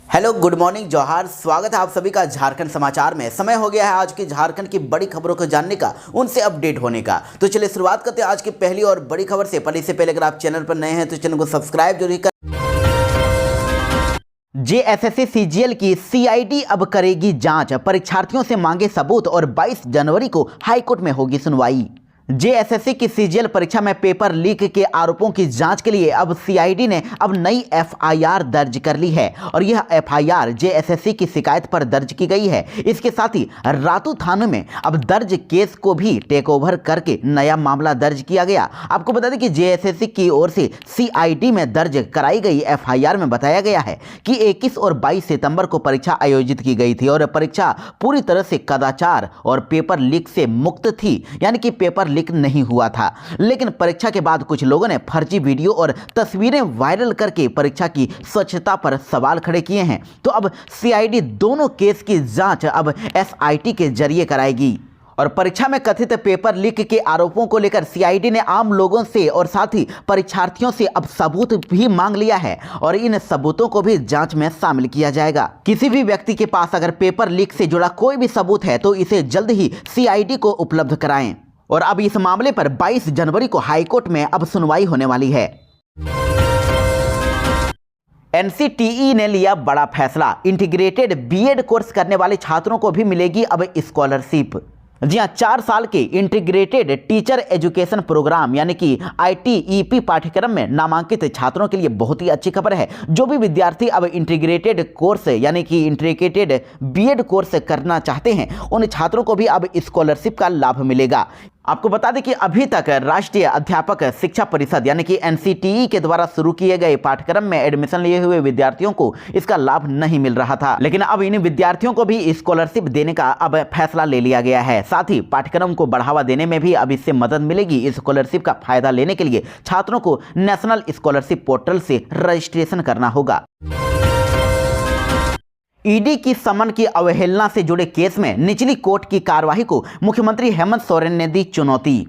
Hello, good morning, जोहार। स्वागत है आप सभी का झारखंड समाचार में। समय हो गया है आज की झारखंड की बड़ी खबरों को जानने का, उनसे अपडेट होने का। तो चलिए शुरुआत करते हैं आज की पहली और बड़ी खबर से। पर इससे पहले अगर आप चैनल पर नए हैं तो चैनल को सब्सक्राइब जरूर कर। जेएसएससी सीजीएल की सीआईडी अब करेगी जांच, परीक्षार्थियों से मांगे सबूत और 22 जनवरी को हाईकोर्ट में होगी सुनवाई। जेएसएससी की सीजीएल परीक्षा में पेपर लीक के आरोपों की जांच के लिए अब सीआईडी ने अब नई एफआईआर दर्ज कर ली है और यह एफआईआर जेएसएससी की शिकायत पर दर्ज की गई है। इसके साथ ही रातू थाने में अब दर्ज केस को भी टेक ओवर करके नया मामला दर्ज किया गया। आपको बता दें कि जेएसएससी की ओर से सीआईडी में दर्ज कराई गई एफआईआर में बताया गया है कि 21 और 22 सितंबर को परीक्षा आयोजित की गई थी और परीक्षा पूरी तरह से कदाचार और पेपर लीक से मुक्त थी, यानी कि पेपर लीक नहीं हुआ था। लेकिन परीक्षा के बाद कुछ लोगों ने फर्जी वीडियो और तस्वीरें वायरल करके परीक्षा की स्वच्छता पर सवाल खड़े किए हैं। तो अब सीआईडी दोनों केस की जांच अब एसआईटी के जरिए कराएगी और परीक्षा में कथित पेपर लीक के आरोपों को लेकर सीआईडी ने आम लोगों से और साथ ही परीक्षार्थियों से अब सबूत भी मांग लिया है और इन सबूतों को भी जांच में शामिल किया जाएगा। किसी भी व्यक्ति के पास अगर पेपर लीक से जुड़ा कोई भी सबूत है तो इसे जल्द ही सीआईडी को उपलब्ध कराएं। और अब इस मामले पर 22 जनवरी को हाईकोर्ट में अब सुनवाई होने वाली है। एनसीटीई ने लिया बड़ा फैसला, इंटीग्रेटेड बीएड कोर्स करने वाले छात्रों को भी मिलेगी अब स्कॉलरशिप। जी हाँ, 4 साल के इंटीग्रेटेड टीचर एजुकेशन प्रोग्राम यानी कि आईटीईपी पाठ्यक्रम में नामांकित छात्रों के लिए बहुत ही अच्छी खबर है। जो भी विद्यार्थी अब इंटीग्रेटेड कोर्स यानी कि इंटीग्रेटेड बीएड कोर्स करना चाहते हैं उन छात्रों को भी अब स्कॉलरशिप का लाभ मिलेगा। आपको बता दें कि अभी तक राष्ट्रीय अध्यापक शिक्षा परिषद यानी कि एनसीटीई के द्वारा शुरू किए गए पाठ्यक्रम में एडमिशन लिए हुए विद्यार्थियों को इसका लाभ नहीं मिल रहा था, लेकिन अब इन विद्यार्थियों को भी स्कॉलरशिप देने का अब फैसला ले लिया गया है। साथ ही पाठ्यक्रम को बढ़ावा देने में भी अब इससे मदद मिलेगी। स्कॉलरशिप का फायदा लेने के लिए छात्रों को नेशनल स्कॉलरशिप पोर्टल से रजिस्ट्रेशन करना होगा। ईडी की समन की अवहेलना से जुड़े केस में निचली कोर्ट की कार्यवाही को मुख्यमंत्री हेमंत सोरेन ने दी चुनौती।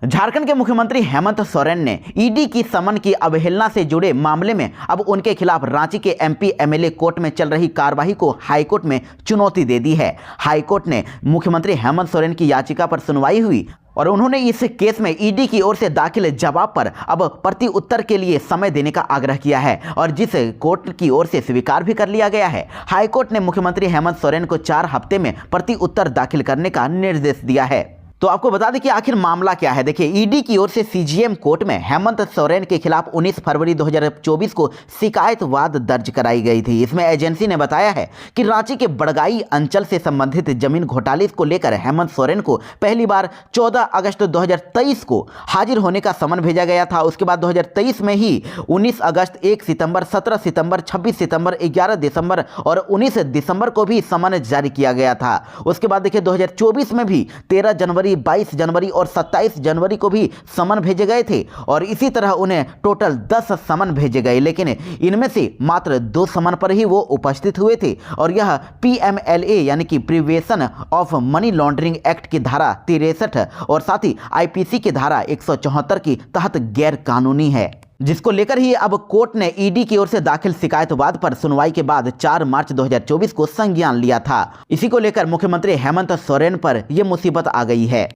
झारखंड के मुख्यमंत्री हेमंत सोरेन ने ईडी की समन की अवहेलना से जुड़े मामले में अब उनके खिलाफ रांची के एमपी एमएलए कोर्ट में चल रही कार्यवाही को हाईकोर्ट में चुनौती दे दी है। हाईकोर्ट ने मुख्यमंत्री हेमंत सोरेन की याचिका पर सुनवाई हुई और उन्होंने इस केस में ईडी की ओर से दाखिल जवाब पर अब प्रति उत्तर के लिए समय देने का आग्रह किया है और जिस कोर्ट की ओर से स्वीकार भी कर लिया गया है। हाईकोर्ट ने मुख्यमंत्री हेमंत सोरेन को 4 हफ्ते में प्रति उत्तर दाखिल करने का निर्देश दिया है। तो आपको बता दें कि आखिर मामला क्या है। देखिए, ईडी की ओर से सीजीएम कोर्ट में हेमंत सोरेन के खिलाफ 19 फरवरी 2024 को शिकायतवाद दर्ज कराई गई थी। इसमें एजेंसी ने बताया है कि रांची के बड़गाई अंचल से संबंधित जमीन घोटाले को लेकर हेमंत सोरेन को पहली बार 14 अगस्त 2023 को हाजिर होने का समन भेजा गया था। उसके बाद 2023 में ही 19 अगस्त, 1 सितंबर, 17 सितंबर, 26 सितंबर, 11 दिसंबर और 19 दिसंबर को भी समन जारी किया गया था। उसके बाद देखिए 2024 में भी 13 जनवरी, 22 जनवरी और 27 जनवरी को भी समन भेजे गए थे और इसी तरह उन्हें टोटल 10 समन भेजे गए, लेकिन इनमें से मात्र 2 समन पर ही वो उपस्थित हुए थे और यह पीएमएलए यानी कि prevention of money laundering act की धारा 63 और साथ ही आईपीसी की धारा 174 की तहत गैर कानूनी है, जिसको लेकर ही अब कोर्ट ने ईडी की ओर से दाखिल शिकायतवाद पर सुनवाई के बाद 4 मार्च 2024 को संज्ञान लिया था। इसी को लेकर मुख्यमंत्री हेमंत सोरेन पर यह मुसीबत आ गई है।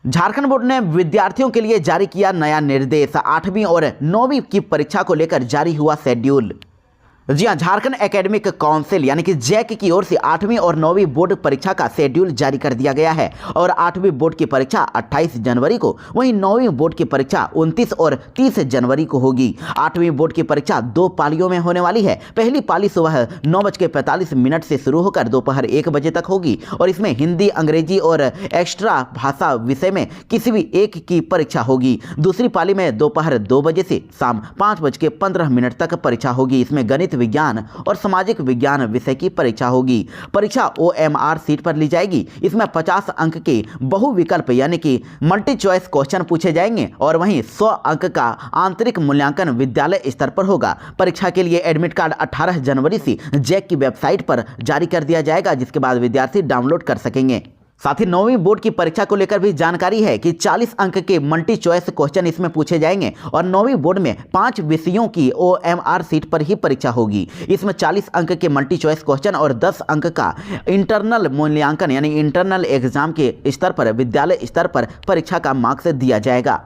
झारखंड बोर्ड ने विद्यार्थियों के लिए जारी किया नया निर्देश, 8वीं और 9वीं की परीक्षा को लेकर जारी हुआ शेड्यूल। जी हाँ, झारखंड एकेडमिक काउंसिल यानी कि जैक की ओर से 8वीं और 9वीं बोर्ड परीक्षा का शेड्यूल जारी कर दिया गया है और 8वीं बोर्ड की परीक्षा 28 जनवरी को, वहीं 9वीं बोर्ड की परीक्षा 29 और 30 जनवरी को होगी। 8वीं बोर्ड की परीक्षा 2 पालियों में होने वाली है। पहली पाली सुबह 9:45 से शुरू होकर दोपहर 1 बजे तक होगी और इसमें हिंदी, अंग्रेजी और एक्स्ट्रा भाषा विषय में किसी भी एक की परीक्षा होगी। दूसरी पाली में दोपहर 2 बजे से शाम 5:15 तक परीक्षा होगी। इसमें गणित, विज्ञान और सामाजिक विज्ञान विषय की परीक्षा होगी। परीक्षा ओएमआर सीट पर ली जाएगी। इसमें 50 अंक के बहुविकल्प यानी कि मल्टी चॉइस क्वेश्चन पूछे जाएंगे और वहीं 100 अंक का आंतरिक मूल्यांकन विद्यालय स्तर पर होगा। परीक्षा के लिए एडमिट कार्ड 18 जनवरी से जैक की वेबसाइट पर जारी कर दिया जाएगा, जिसके बाद विद्यार्थी डाउनलोड कर सकेंगे। साथ ही 9वीं बोर्ड की परीक्षा को लेकर भी जानकारी है कि 40 अंक के मल्टी चॉइस क्वेश्चन इसमें पूछे जाएंगे और 9वीं बोर्ड में 5 विषयों की OMR सीट पर ही परीक्षा होगी। इसमें 40 अंक के मल्टी चॉइस क्वेश्चन और 10 अंक का इंटरनल मूल्यांकन यानी इंटरनल एग्जाम के स्तर पर विद्यालय स्तर पर परीक्षा का मार्क्स दिया जाएगा।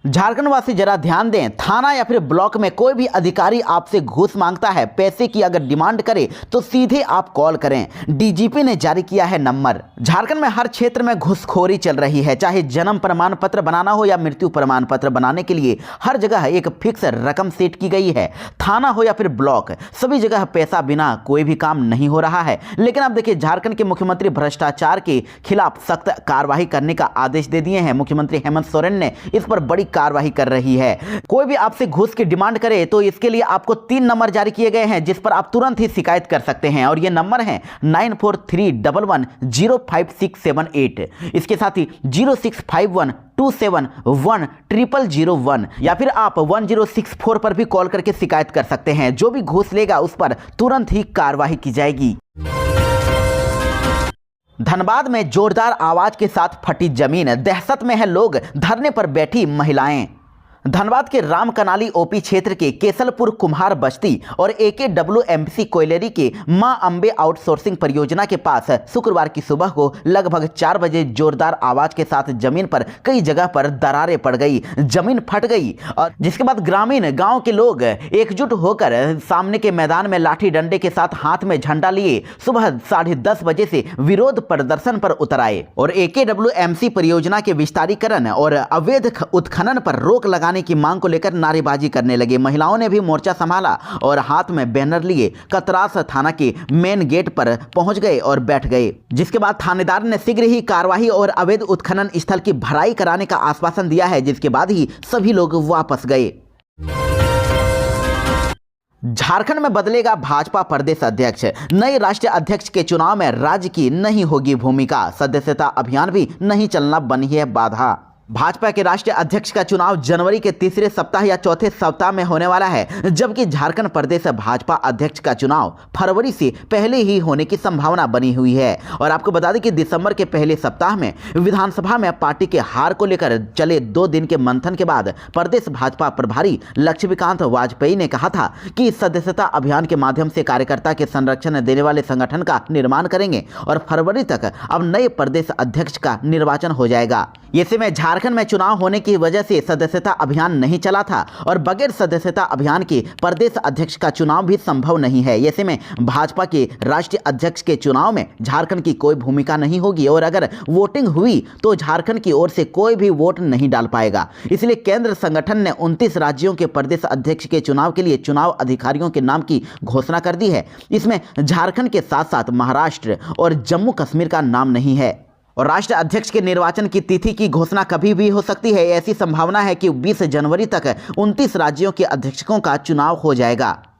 झारखंड वासी जरा ध्यान दें, थाना या फिर ब्लॉक में कोई भी अधिकारी आपसे घूस मांगता है, पैसे की अगर डिमांड करे तो सीधे आप कॉल करें। डीजीपी ने जारी किया है नंबर। झारखंड में हर क्षेत्र में घूसखोरी चल रही है, चाहे जन्म प्रमाण पत्र बनाना हो या मृत्यु प्रमाण पत्र बनाने के लिए हर जगह एक फिक्स रकम सेट की गई है। थाना हो या फिर ब्लॉक, सभी जगह पैसा बिना कोई भी काम नहीं हो रहा है। लेकिन अब देखिए, झारखंड के मुख्यमंत्री भ्रष्टाचार के खिलाफ सख्त कार्रवाई करने का आदेश दे दिए हैं। मुख्यमंत्री हेमंत सोरेन ने इस पर बड़ी कार्रवाई कर रही है। कोई भी आपसे घूस की डिमांड करे तो इसके लिए आपको 3 नंबर जारी किए गए हैं जिस पर आप तुरंत ही शिकायत कर सकते हैं और ये नंबर है 9431105678। इसके साथ ही 0651271001 या फिर आप 1064 पर भी कॉल करके शिकायत कर सकते हैं। जो भी घूस लेगा उस पर तुरंत ही कार्रवाई की जाएगी। धनबाद में जोरदार आवाज के साथ फटी जमीन, दहशत में है लोग, धरने पर बैठी महिलाएं। धनबाद के राम कनाली ओपी क्षेत्र के केसलपुर कुम्हार बस्ती और AKWMC कोयलेरी के मां अंबे आउटसोर्सिंग परियोजना के पास शुक्रवार की सुबह को लगभग 4 बजे जोरदार आवाज के साथ जमीन पर कई जगह पर दरारें पड़ गई, जमीन फट गई और जिसके बाद ग्रामीण गांव के लोग एकजुट होकर सामने के मैदान में लाठी डंडे के साथ हाथ में झंडा लिए सुबह 10:30 बजे से विरोध प्रदर्शन पर उतर आए और AKWMC परियोजना के विस्तारीकरण और अवैध उत्खनन पर रोक लगाने की मांग को लेकर नारेबाजी करने लगे। महिलाओं ने भी मोर्चा संभाला और हाथ में बैनर लिए कतरास थाना के मेन गेट पर पहुंच गए और बैठ गए, जिसके बाद थानेदार ने शीघ्र ही कार्यवाही और अवैध उत्खनन स्थल की भराई कराने का आश्वासन दिया है, जिसके बाद ही सभी लोग वापस गए। झारखंड में बदलेगा भाजपा प्रदेश अध्यक्ष, नए राष्ट्रीय अध्यक्ष के चुनाव में राज्य की नहीं होगी भूमिका, सदस्यता अभियान भी नहीं चलना बनी है बाधा। भाजपा के राष्ट्रीय अध्यक्ष का चुनाव जनवरी के तीसरे सप्ताह या चौथे सप्ताह में होने वाला है, जबकि झारखंड प्रदेश भाजपा अध्यक्ष का चुनाव फरवरी से पहले ही होने की संभावना बनी हुई है। और आपको बता दें कि दिसंबर के पहले सप्ताह में विधानसभा में पार्टी के हार को लेकर चले 2 दिन के मंथन के बाद प्रदेश भाजपा प्रभारी लक्ष्मीकांत वाजपेयी ने कहा था कि सदस्यता अभियान के माध्यम से कार्यकर्ता के संरक्षण देने वाले संगठन का निर्माण करेंगे और फरवरी तक अब नए प्रदेश अध्यक्ष का निर्वाचन हो जाएगा। ऐसे में झारखंड में चुनाव होने की वजह से सदस्यता अभियान नहीं चला था और बगैर सदस्यता अभियान के प्रदेश अध्यक्ष का चुनाव भी संभव नहीं है। ऐसे में भाजपा के राष्ट्रीय अध्यक्ष के चुनाव में झारखंड की कोई भूमिका नहीं होगी और अगर वोटिंग हुई तो झारखंड की ओर से कोई भी वोट नहीं डाल पाएगा। इसलिए केंद्र संगठन ने 29 राज्यों के प्रदेश अध्यक्ष के चुनाव के लिए चुनाव अधिकारियों के नाम की घोषणा कर दी है। इसमें झारखंड के साथ साथ महाराष्ट्र और जम्मू कश्मीर का नाम नहीं है और राष्ट्रीय अध्यक्ष के निर्वाचन की तिथि की घोषणा कभी भी हो सकती है। ऐसी संभावना है कि 20 जनवरी तक 29 राज्यों के अध्यक्षों का चुनाव हो जाएगा।